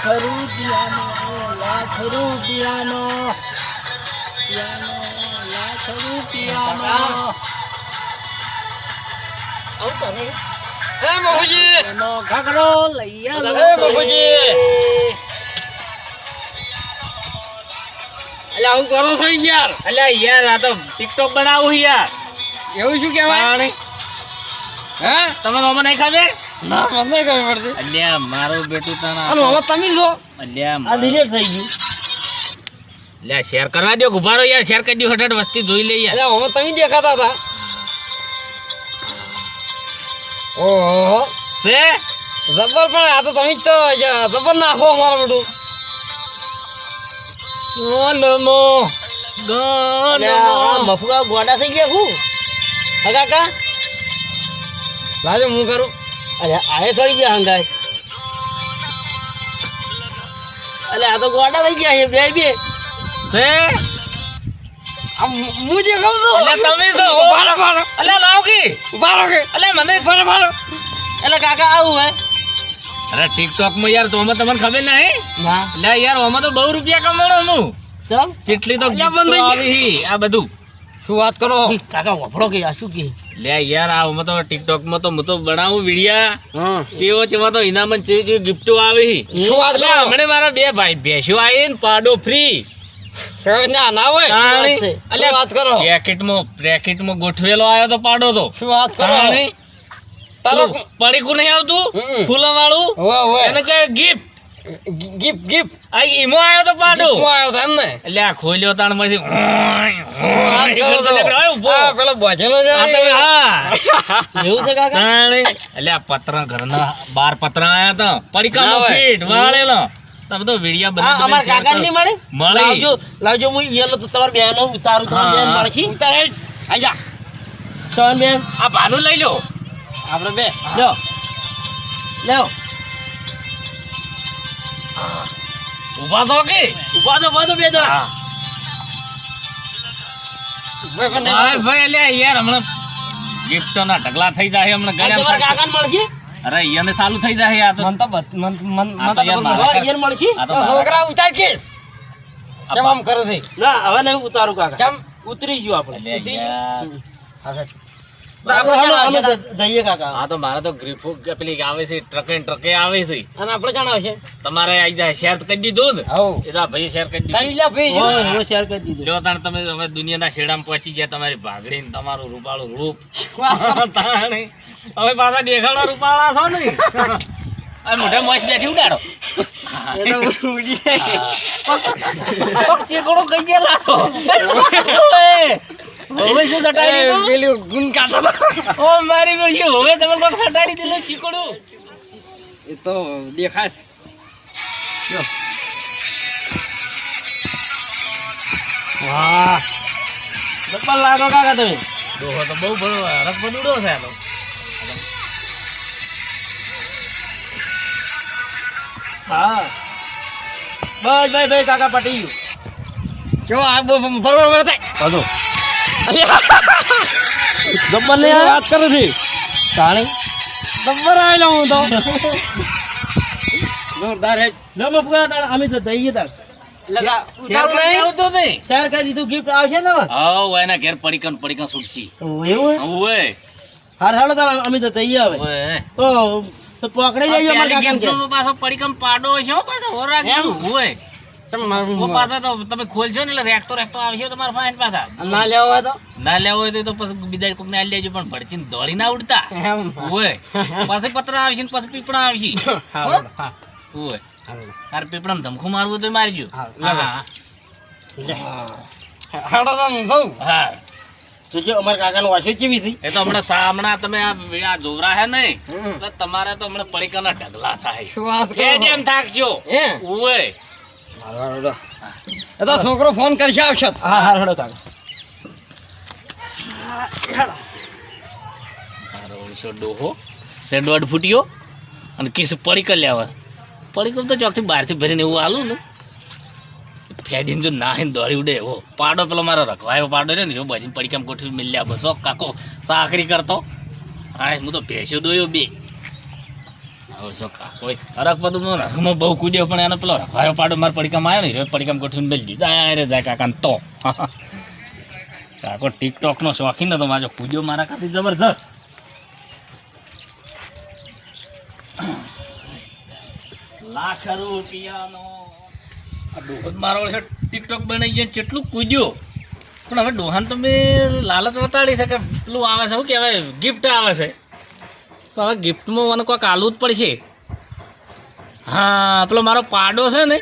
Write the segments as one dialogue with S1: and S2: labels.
S1: ઘાઘરો લઈ આવો
S2: એટલે આવું કરો છો યાર?
S1: અલ્યા યાર આ તો ટિકટોક બનાવું યાર.
S2: એવું શું કહેવાય? હે
S1: તમે મામા નહીં ખબર?
S2: ના મને નહીં ખબર પડતી.
S1: અલ્યા મારું બેટું તને
S2: અને મામા તમે છો?
S1: અલ્યા
S2: આ ડિલીટ થઈ ગયું.
S1: અલ્યા શેર કરવા દો ગુભારો યાર, શેર કરી દો હટાટ વસ્તી જોઈ લઈ યાર.
S2: એટલે મામા તમે દેખાતા હતા. ઓહો
S1: છે
S2: જબર, પણ આ તો તમે જ તો જબર નાખો અમારું બેટું.
S1: ગોનમો ગોનમો
S2: મફુગા ગોડા થઈ ગયા હું કાકા લાજો હું કરું. અરે આએ સડી ગયા હંગાય. અલે આ તો ગોડા થઈ ગયા છે બે બે.
S1: છે
S2: હું જે કહું છું
S1: અલ્યા તમે છો
S2: બારો બારો.
S1: અલ્યા લાવ કી
S2: બારો કે
S1: અલ્યા મને
S2: બારો બારો.
S1: એટલે કાકા આવું હે. અરે ટિકટોક માં યાર તો અમે તમને ખબર નહીં?
S2: ના
S1: લે યાર અમે તો બહુ રૂપિયા કમાણો હું.
S2: ચમ
S1: જેટલી તો
S2: અલ્યા બંધ થઈ ગઈ.
S1: આવી આ બધું
S2: શું વાત કરો કાકા વફડો કે આ શું કે?
S1: લે યાર આ અમે તો ટિકટોક માં તો હું તો બનાવું વિડિયા
S2: હા
S1: ચેવો ચેવા તો ઇનામ ચેવી ચેવી ગિફ્ટો આવી.
S2: શું વાત
S1: એટલે
S2: કરો?
S1: હમણે મારા બે ભાઈ ભેંસો આવી ને પાડો ફ્રી.
S2: ના ના હોય
S1: તાણી.
S2: શું
S1: અલ્યા
S2: વાત કરો?
S1: પેકેટમાં ગોઠવેલો આવ્યો તો પાડો તો.
S2: શું વાત કરો?
S1: તાણી.
S2: તારો
S1: પડીકું નહીં આવતું
S2: હમ.
S1: ફૂલા વાળું
S2: હોય હોય
S1: એને કહે ગિફ્ટ.
S2: ગિફ્ટ ગિફ્ટ
S1: આ ઈમો આવ્યો તો પાડો.
S2: હું આવ્યો હતો એમ ને?
S1: એટલે આ ખોલ્યો તાણ પછી
S2: વાત કરો છો?
S1: ઓય ઊભો.
S2: હા, પેલો બોજેલો છે.
S1: આ તમે હા
S2: એવું છે કાકા?
S1: તાણી. એટલે આ પતરા ઘરના 12 પતરા આયા તા
S2: ના
S1: પડીકાનો
S2: હોય.
S1: ફીટ વાળેલો. તમે તો વિડિયા
S2: હા, અમારા કાકા ની મળે?
S1: મળી.
S2: લાવજો લાવજો, હું યેલો તો તમારી બહેનો ઉતારું. તમારી
S1: હા.
S2: બહેન મળે છે? ઉતારે આજા તમારી બેન
S1: આ ભાનું લઈ લો.
S2: આપણે બે લ્યો લ્યો
S1: ઊભા તો કે
S2: ઉભા તો બે જણા.
S1: હા.
S2: ઉભા પણ નહીં.
S1: ભાઈ ભાઈ એટલે યાર હમણાં ગિફ્ટો ના ઢગલા થઈ જાય હમણાં
S2: આ તમારા
S1: ગળ્યા.
S2: કાકાને મળશે?
S1: અરે ઈયાને ચાલુ થઈ જાય આ તો.
S2: મન તો
S1: આ તો યાર મારા
S2: હા, ઈયન મળશે?
S1: આ તો
S2: તો છોકરા ઉતાર કે
S1: આ
S2: કેમ આમ કરે છે? ના હવે નહીં ઉતારું કાકા. કેમ ઉતરી ગયું આપણે?
S1: એટલે યાર
S2: આપણે આપણે જઈએ કાકા.
S1: આ તો મારે તો ગ્રીફો પેલી આવે છે ટ્રકે આવે છે.
S2: અને આપણે ક્યાં આવશે?
S1: તમારે આવી જાય શેર કરી દીધું ને
S2: હવ
S1: એના ભાઈ શેર કરી દીધું.
S2: કરી લે ભાઈ. હું શેર કરી દીધું.
S1: લ્યો તાણ તમે હવે દુનિયાના છેડામાં પહોંચી ગયા. તમારી ભાગડી ને તમારું રૂપાળું રૂપ તાણે. હવે પાછા દેખાડા રૂપાળા છો ને આ મોઢા મોજ બેઠી ઉડાડો. ચેકડો કઈ ગયેલા છો. હવે શું સટાડી દીધું?
S2: પેલું ગુણ કાઢો તો.
S1: ઓ મારી ગોળી હવે તમે કોક સટાડી દીધું ચીકડું.
S2: એ તો દેખાય છે. જો. વાહ ડબ્બા લાગો કાકા તમે.
S1: દોહો તો બહુ બળો રસ બદુડો છે આ તો.
S2: હા બસ ભાઈ કાકા પટી ગયું. કેવો આ બરોબર થાય બધો. ગબ્બર ને વાત કરું છું તાણી ગબ્બર આવેલો હું તો જોરદાર હે. લો મફુગા તાણ અમે તો જઈએ તાણ.
S1: શેર કરી આવતો નહીં.
S2: શેર કરી દીધું ગિફ્ટ આવશે ને હવે?
S1: હાઉ એના ઘેર પડીકન છૂટશી.
S2: એવું
S1: ઓએ
S2: હાર હાલો તાણ અમે તો જઈએ હવે.
S1: ઓએ
S2: તો પકડી જઈએ અમારા કાકાને ઘેર.
S1: ગિફ્ટનો પાછો પડીકન પાડો છે હો પાછો હોરાક
S2: એમ?
S1: ઓએ
S2: તમે મારું
S1: ઓ પાછો તો તમે ખોલજો ને એટલે રેકતો આવશે તમારા ફાઈન પાછા.
S2: ના લેવા હોય તો
S1: ના લેવો હોય તો પછી બીજા કોકને આલી લેજો પણ ભડચીને દોડી ના ઉડતા.
S2: એમ
S1: ઓએ પાછું પતરા આવશે ને પછી પીપળા આવશે.
S2: હા
S1: હો?
S2: હા
S1: ઓએ તાર પીપળામાં ધમખું મારવું તો મારજો.
S2: હા હાડો તો સૌ
S1: હા
S2: જોજો અમારા કાકાનો વાસો કેવી થઈ.
S1: એ તો હમણાં તમે આ જોવરા હે નહીં એટલે તમારે તો હમણાં પડીકાના ઢગલા થાય.
S2: શું વાત
S1: એ જેમ થાકજો.
S2: હે
S1: ઓએ
S2: એ તો છોકરો ફોન કરશે આવશે. હા હા હાડો કાકા.
S1: મારો ઓળશો ડોહો શેડો અડ ફૂટ્યો અને કિસ પડીકા લેવા. પડીકું તો ચોકથી બહારથી ભરીને એવું આલું ને ફેદીને જો નાહીને દોડી ઉડે એવો પાડો પેલો મારો રખવાયો પાડો રે ને જો બધી પડીકામાં ગોઠવી મિલ્યા બસો કાકો સાકરી કરતો. હા હું તો ભેંસો દોયો બે આવડશો કોઈ અરક બધું રખમાં બહુ કૂદ્યો પણ એને પેલો રખવાયો પાડો મારા પડીકામાં આવ્યો ને પડીકામાં ગોઠવીને બેસી જાય રે જાય કાકાને તો કાકો ટિકટોકનો શોખીન હતો મારો કૂદ્યો મારા ખાતે જબરજસ્ત. લાખ રૂપિયાનો આ ડોહો જ મારો છે ટિકટોક બનાવી જાય કેટલું કૂદ્યો પણ હવે ડોહાને તો મેં લાલચ વતાડી છે કે પેલું આવે છે શું કહેવાય ગિફ્ટ આવે છે તો હવે ગિફ્ટમાં મને કોઈક આલવું જ પડશે. હા પેલો મારો પાડો છે ને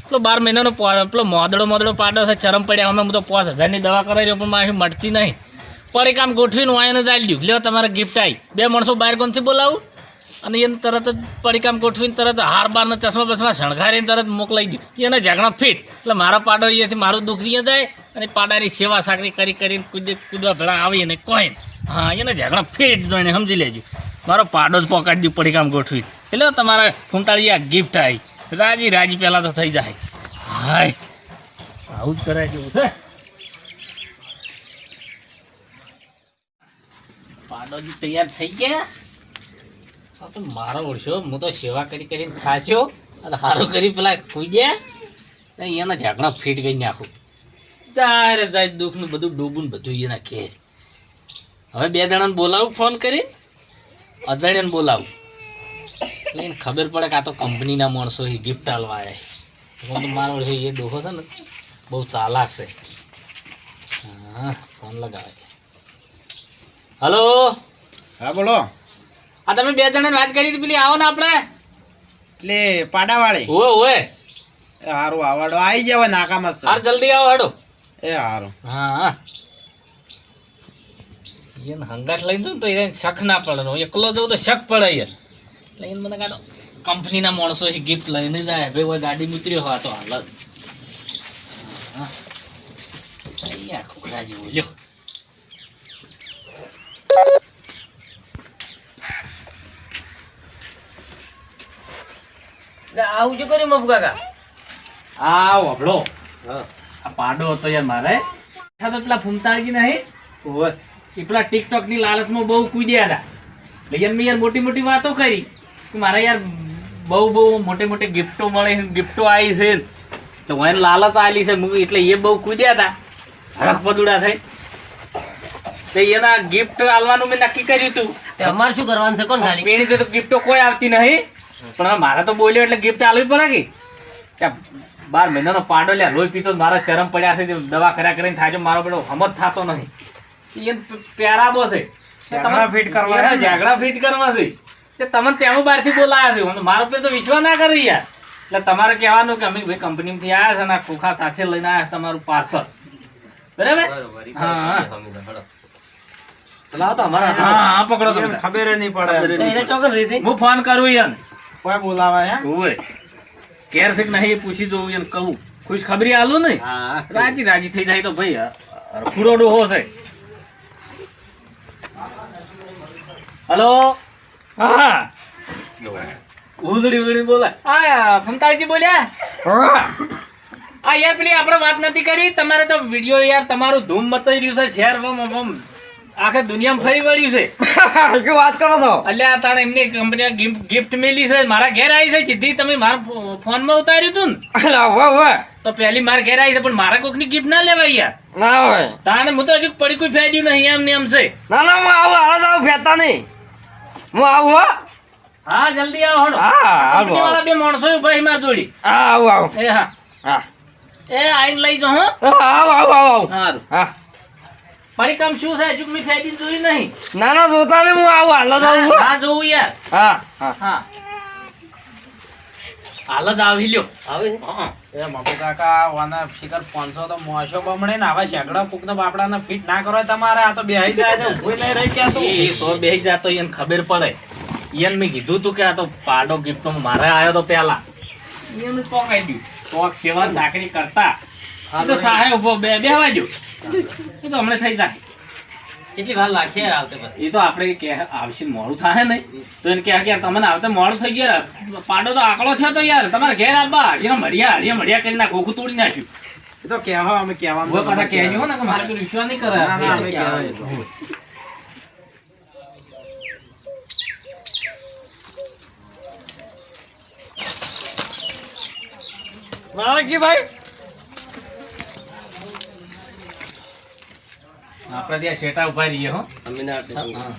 S1: પેલો 12 મહિનાનો પેલો મોદડો પાડો છે ચરમ પડ્યા અમે હું તો 5000ની દવા કરાવી રહ્યો પણ મારી મળતી નહીં પડી કામ ગોઠવીને વાયને જ આવી લ્યો તમારે ગિફ્ટ આવી 2 માણસો બહાર ગામથી બોલાવું અને એને તરત જ પડીકામ ગોઠવીને તરત હાર બારનો ચશ્મા બસમાં શણગારીને તરત મોકલાઈ દઉં એને ઝઘડા ફીટ એટલે મારા પાડો અહીંયાથી મારું દુઃખ અહીંયા જાય અને પાડાની સેવા સાકરી કરીને કૂદવા ભેળા આવી ને કોઈ હા એને ઝઘડા ફીટ જોઈને સમજી લેજો મારો પાડો જ પકડી દઉં પડીકામ ગોઠવી એટલે તમારા ફૂંટાળી આ ગિફ્ટ આવી રાજી પહેલાં તો થઈ જાય. હાય આવું જ કરાય જેવું છે. પાડોજી તૈયાર થઈ ગયા. હા તો મારો ઓળશો હું તો સેવા કરીને થાચ્યો અને સારું કરી પેલા ખુઈ ગયા એના ઝાકડા ફીટ કરી નાખું જાય જાય દુઃખનું બધું ડૂબું ને બધું એના ઘેર. હવે 2 જણાને બોલાવું ફોન કરી અજાણ્યાને બોલાવું એટલે એને ખબર પડે કે આ તો કંપનીના માણસો એ ગિફ્ટ આલવા આવ્યા તો મારો ઓળશો એ ડોહો છે ને બહુ ચાલાક છે. હા ફોન લગાવે. હલો
S2: હા બોલો.
S1: આ તમે 2 જણાને વાત કરી હતી પેલી આવો ને આપણે
S2: એટલે પાડાવાળી
S1: ઓય
S2: સારું આવડો આવી જાય નાકામાં જ છે.
S1: હાર જલ્દી આવો હાડો.
S2: એ સારું.
S1: હા એને હંગાટ લઈ દઉં તો એને શક ના પડે એકલો જવું તો શક પડે યાર એટલે એને મને કાઢો કંપનીના માણસો ગિફ્ટ લઈને જાય ભાઈ કોઈ ગાડી ઉતર્યો હોય તો હાલ જ ખોખરા જેવું લ્યો.
S2: આવું શું કર્યું મફુ કાકા?
S1: આ વભળો આ પાડો હતો યાર મારે તો પેલા ફૂમતાળજી નહીં એ પેલા ટિકટોક ની લાલચમાં બહુ કૂદ્યા હતા એટલે મેં યાર મોટી મોટી વાતો કરી કે મારા યાર બહુ મોટી ગિફ્ટો મળે ગિફ્ટો આવી છે તો હું એને લાલચ આલી છે એટલે એ બહુ કૂદ્યા હતા હરખ પદુડા થઈ તો એના ગિફ્ટ આલવાનું મેં નક્કી કર્યું હતું.
S2: તમારે શું કરવાનું છે કોણ ખાલી?
S1: પેણી તો ગિફ્ટો કોઈ આવતી નહીં પણ હવે મારે તો બોલ્યો એટલે ગિફ્ટ આલવી પડે કે ત્યાં 12 મહિનાનો પાડો લ્યા લોહી પીતો મારા ચરમ પડ્યા છે દવા કર્યા કરીને થાય છે મારો પેલો હમત થતો નહીં એને પ્યારાબો છે
S2: ઝાકડા ફિટ કરવા
S1: છે ઝાકડા ફિટ કરવા છે તે તમને ત્યાંનું બહારથી બોલાયા છે મારો પેલો તો વિશ્વાસ ના કરે યાર એટલે તમારે કહેવાનું કે અમે ભાઈ કંપનીમાંથી આવ્યા છે અને આ ખોખા સાથે લઈને આવ્યા તમારું પાર્સલ બરાબર. હા
S2: લાવો તો અમારા
S1: હા પકડો તમે.
S2: ખબર નહીં પડે.
S1: હું ફોન કરું યાર
S2: કોઈ બોલાવા હે?
S1: ઓય કેર છે કે નહીં એ પૂછી જોઉં એને કહું ખુશ ખબરી આલું ને રાજી થઈ જાય તો ભાઈ પૂરો ડોહો છે. હલો
S2: હા
S1: ઉધડી બોલે હા ફમતાળજી બોલ્યા હા યાર પેલી આપણે વાત નથી કરી તમારે તો વિડીયો યાર તમારું ધૂમ મચાઈ રહ્યું છે શેર આખે દુનિયામાં ફરી વળ્યું છે.
S2: શું વાત કરો છો?
S1: એટલે આ તાણે એમની કંપનીએ ગિફ્ટ મેલી છે મારા ઘેર આવી છે સીધી તમે મારા ફોનમાં ઉતાર્યું હતું ને તો પહેલી મારા ઘેર આવી છે પણ મારા કોઈકની ગિફ્ટ ના લેવાય યાર.
S2: ના હોય
S1: તાણે હું તો હજુ પડી કોઈ ફેર્યું નહીં એમ ને એમ છે.
S2: ના ના હું આવું હાલ આવું ફેતા નહીં હું આવું હો.
S1: હા જલ્દી આવો હડો.
S2: હા
S1: કંપની વાળા 2 માણસો ભાઈ માર જોડી.
S2: હા આવું આવું.
S1: એ હા
S2: હા
S1: એ આઈને લઈ જાઓ હો.
S2: આવું આવું આવું
S1: સારું
S2: હા
S1: પડી કામ શું છે હજુ મેં ફેરી જોઈ નહીં.
S2: ના ના જોતા નહીં હું આવું હાલ જ આવું.
S1: હા જોવું યાર.
S2: હા હા
S1: હા હાલ જ આવી લ્યો.
S2: આવે એ મપુ કાકા વાના ફિકર 500 તો મોશો બમણે ને આવા શેકડા કુકના બાપડાને ફિટ ના કરો તમારે આ તો બેહી જાય છે ઊભી નહીં રહી કે તો
S1: એ સો બેહી જાતો એને ખબર પડે એને મેં કીધું તું કે આ તો પાડો ગિફ્ટ મારે આવ્યો તો પેલા એને ચોકાઈ દઉં ચોક સેવા ચાકરી કરતા એ તો થાય ઉભો બેહવા દો એ તો હમણાં થઈ જાય.
S2: કેટલી વાર લાગશે યાર આવતે પછી?
S1: એ તો આપણે કે આવશે મોડું થાય ને તો એને કહે કે તમને આવતે મોડું થઈ ગયા પાડો તો આકડો છે તો યાર તમારે ઘેર આવવા એને મળ્યા કરી ના ખોખું તોડી નાખ્યું.
S2: એ તો કહેવા અમે કહેવાનું
S1: ઉભો પાછા કહેજો ને કે મારે કોઈ વિશ્વાસ નહીં કરે.
S2: ના ના અમે કહેવા એ તો.
S3: મારે કે ભાઈ
S1: આપણે ત્યાં શેટા ઉભા રહીએ હો.
S4: અમે ના આપીએ.
S1: હા.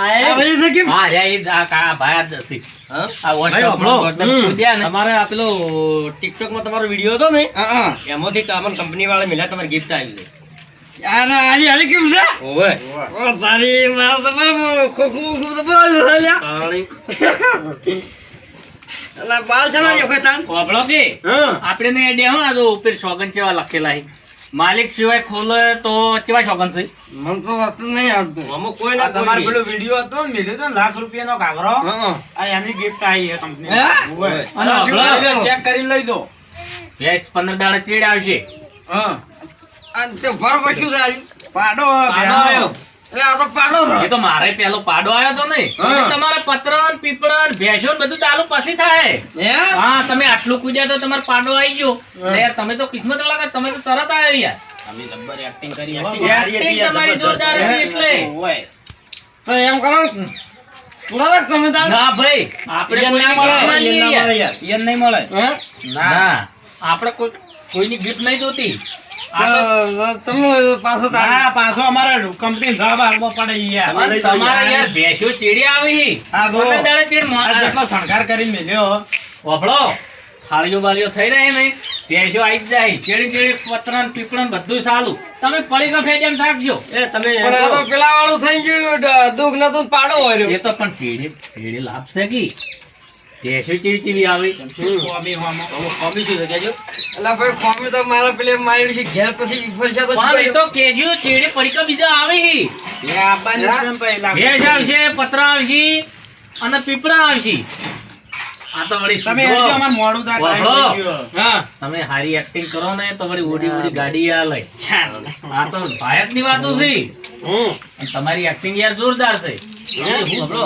S3: આ ભાઈ છે કે
S1: હા રે ઈ આ કા ભાઈ આ દસી.
S4: હા?
S1: આ
S4: ભાઈ,
S1: WhatsApp
S4: આપણો
S1: પર તમે કૂદ્યા ને.
S4: તમારે આ પેલો TikTok માં તમારો વિડીયો હતો ને
S3: હા
S4: એમાંથી અમને કંપની વાળા મળ્યા તમારી ગિફ્ટ આવી છે.
S3: આને આરી કેમ છે
S4: ઓવે
S3: ઓ તારી માર તો પર ખોખું ખૂબ તો પર લ્યા
S4: પાણી
S3: અલા બાલ છે ને કોઈ તાન
S1: વાપરો કે
S3: હા
S1: આપણે ને આઈડિયા હો આ તો ઉપર સોગન ચેવા લખેલા છે. માલિક સિવાય ખોલે તો ચેવા સોગન છે.
S3: મન તો વાત નહીં આવતું
S4: આમાં કોઈ ના
S2: તમારે
S4: કોઈ
S2: પેલો વિડીયો હતો ને મેલ્યો હતો ને ₹1,00,000 ઘાઘરો
S3: હા
S2: આ એની ગિફ્ટ આવી છે કંપની
S3: હે?
S1: અને વાપરો
S2: ચેક કરીને લઈ દો
S1: ભેંસ 15 દાડા ચેડ આવશે.
S3: હા આ તે ભર પછું છે આજ
S2: પાડો
S4: આવ્યો.
S3: એટલે આ તો પાડો
S1: એ તો મારે પેલો પાડો આવ્યો તો ને.
S3: હા.
S1: તમારે પતરન પીપળન ભેંસો ને બધું ચાલુ પછી થાય.
S3: હે
S1: હા તમે આટલું કૂદ્યા તો તમારો પાડો આવી ગયો. એટલે યાર તમે તો કિસ્મત વાળા કે તમે તો તરત આવ્યા યાર.
S2: અમે જબ્બર એક્ટિંગ કરી હો.
S1: Acting તમારી જોરદાર હતી એટલે.
S2: ઓય.
S3: તો એમ કરો પૂરા તમે તાન
S1: ના ભાઈ આપણે
S2: ઈયન ના
S1: કોઈની
S2: મળે.
S1: gift ના લઈએ યાર.
S2: ઈયન નહીં મળે
S3: હે
S2: ના
S1: ના આપણે કોઈની ગિફ્ટ નહીં જોતી. આ તો
S3: તો તમે પાછો તાન
S2: ના પાછો અમારે કંપની જવાબ આપવો પડે યાર
S1: અને તમારે યાર ભેંસો ચેડી આવી.
S2: હા, તો.
S1: 15 દાડા ચેડ
S2: આ જેટલો શણગાર કરીને મેલ્યો
S1: વાપરો થાળીઓ બાળીઓ થઈ રહે ને ભેંસો આવી જ જાય. ચેડી ચેડી પતરન પીપળન બધું ચાલુ. તમે પડીકા ફેજમ થાકજો.
S4: એ તમે
S3: પણ આ તો પેલા વાળું થઈ ગયું દુઃખ નતું પાડો હોય
S1: એ તો પણ ચેડી લાભ છે કે ભેંસો ચેડી ચેડી આવી.
S2: કોમી હોમો.
S4: કોમી શું છે કેજો?
S3: એટલે ભાઈ કોમી તો મારા પેલે મારી છે ઘેર પછી ફરશા તો
S1: પણ એ તો કેજો ચેડી પડીકા બીજા આવી.
S2: એ આપવાની છે ને પહેલા.
S1: ભેંસ આવશે પતરા આવશે અને પીપળા આવશે. આ તો વળી
S2: તમે
S1: સુધરો.
S2: એટલું અમારે મોડું થાય ટાઈમ
S1: વાપરો.
S2: થઈ ગયો.
S1: હા તમે હારી એક્ટિંગ કરો ને તો વળી ઓડી ઓડી ગાડી આ લઈ. આ તો ભાયક ની વાતો છે. અને તમારી એક્ટિંગ યાર જોરદાર છે. વાપરો.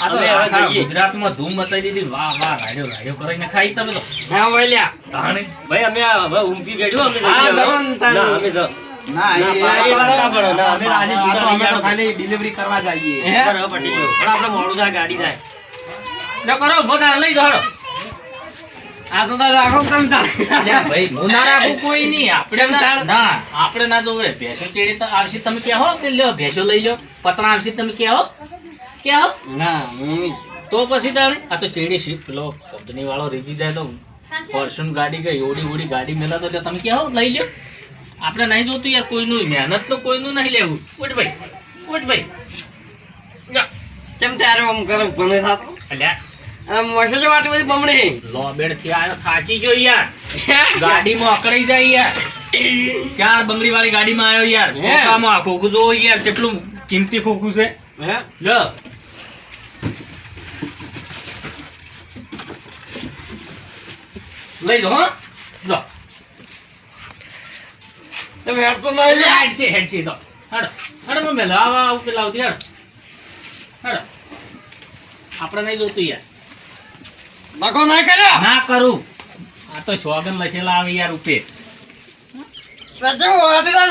S1: આ તો
S4: હવે
S1: આખા
S4: જઈએ.
S1: ગુજરાતમાં ધૂમ મચાઈ દીધી. વાહ વાહ રાડ્યો રાડ્યો કરીને ખાઈ તમે તો.
S3: હા વળ્યા
S1: તાણે.
S4: ભાઈ અમે હવે ઊંઘી ગયો અમે
S1: હા,
S4: જઈએ.
S3: જવાનું તાન.
S4: ના અમે તો
S2: ના
S4: ના,
S2: એ
S4: પાછી વાત ના પડો. ના, અમે આજે
S2: આ તો
S4: જુદા
S2: અમે તો
S4: જઈએ.
S2: ખાલી ડિલિવરી કરવા જઈએ
S4: બરાબર, પટી ગયું. પણ આપણે મોડું થાય ગાડી થાય.
S1: લો કરો ઉભો થા, લઈ જાઓ.
S3: આ તો તાર રાખો તમે તાર
S1: લ્યા ભાઈ હું ના રાખું કોઈ નહીં. આપણે ના આપણે ના જોવે. ભેંસો ચેડી તો આવશે તમે કહો કે લ્યો ભેંસો લઈ લો. પતરા આવશે તમે કહો
S3: ના હું
S1: તો પછી તાણે આ તો ચેડી છે પેલો કંપની વાળો રીજી જાય તો ફોર્ચ્યુન ગાડી કે ઓડી ઓડી ગાડી મેલા તો એટલે તમે કહો લઈ લ્યો. આપણે નહીં જોતું યાર કોઈનું મહેનત તો કોઈનું નહીં લેવું. ઉઠ ભાઈ જા.
S3: કેમ ત્યારે આમ કરે ભણે થાતો
S1: અલ્યા
S3: આ મશો છે માટે બધી બમણી
S1: લોબેડ થી આવ્યો થાચી ગયો યાર. ગાડીમાં અકળાઈ જાય યાર. 4 બંગડી વાળી ગાડીમાં આવ્યો યાર.
S3: હે?
S1: ખોખામાં આ ખોખું જો યાર કેટલું કિંમતી ખોખું છે.
S3: હે
S1: લો લઈ લો હા લો
S3: તમે હેડ તો નહીં લે
S1: હેડ છે તો હેડો મમ્મી લાવા આવું પેલા આવતી હેડો આપણે નહીં જોતું યાર.
S3: નકો ના કર્યો
S1: ના કરું. આ તો સોગન લસેલા આવે યાર ઉપે.
S3: સચો વાટી દા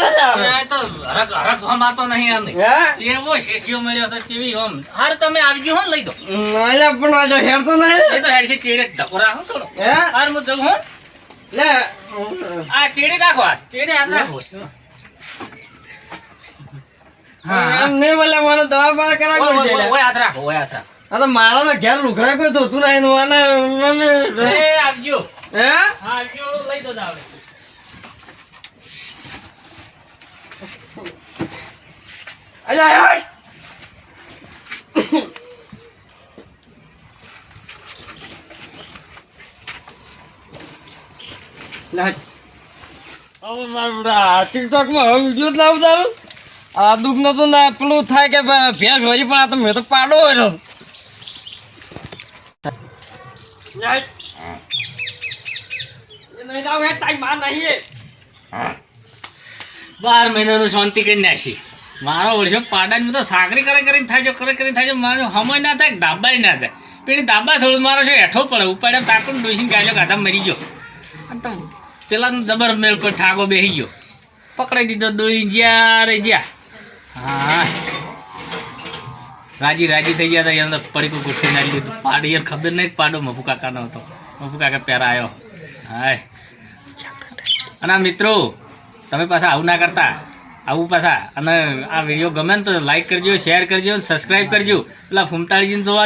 S1: આ તો હરક હરક હમાતો નહીં આને.
S3: હે
S1: ચેવો શેઠિયો મળ્યો છે ચેવી ઓમ. હાર તમે આવજો હો લઈ દો.
S3: નાલે પણ આજો હેડ તો નહીં
S1: એ તો હેડ છે ચેડે ધકોરા હો થોડો.
S3: હે
S1: હાર હું જઉં હો.
S3: લે
S1: આ ચેડે રાખો આ ચેડે હાથ રાખો. હા
S3: એમ નહીં બોલે મને દવા બાર કરાવી
S1: ઓય
S3: દે
S1: ઓય હાથ રાખો ઓય હાથ રાખો.
S3: આ તો મારા તો ઘેર લુગડા કોઈ ધોતું નહીં મને
S1: એ આવજો.
S3: હે
S1: હા આવજો લઈ દો દાવડે.
S3: અલ્યા હેડ હવે મારા ટિકટોકમાં હવે વિડીયો જ ના ઉતારું આ દુઃખ નતું ના પેલું થાય કે ભેંસ વરી પણ આ તો મેં તો પાડો હોય નહીં જાવ હે ટાઈમ માં નહીં
S1: 12 મહિનાનું શાંતિ કરી નાખી. મારો વર્ષો પાડાની તો સાકરી કરીને થાય છે મારો સમય ના થાય દાબાઈ ના થાય. પેલી દાબા થોડું મારો છે હેઠો પડે ઉપાડે તાકું ડોસીને ગાયો ગાધા મરી ગયો. અને તો પેલા જબર મેળ પર ઠાકો બેસી ગયો. પકડાઈ દીધો દોઈ જ્યાં હા રાજી થઈ ગયા હતા યાર. પડીકું ગોઠવી નાખી દીધું. પાડો યાર ખબર નહીં પાડો મફુ કાકાનો હતો. બાપુ કાકા પહેરા આવ્યો હાય અને આ મિત્રો તમે પાછા આવું ના કરતા આવું પાછા અને આ વિડીયો ગમે ને તો લાઈક કરજો શેર કરજો સબસ્ક્રાઈબ કરજો પેલા ફૂમતાળીજીને જોવા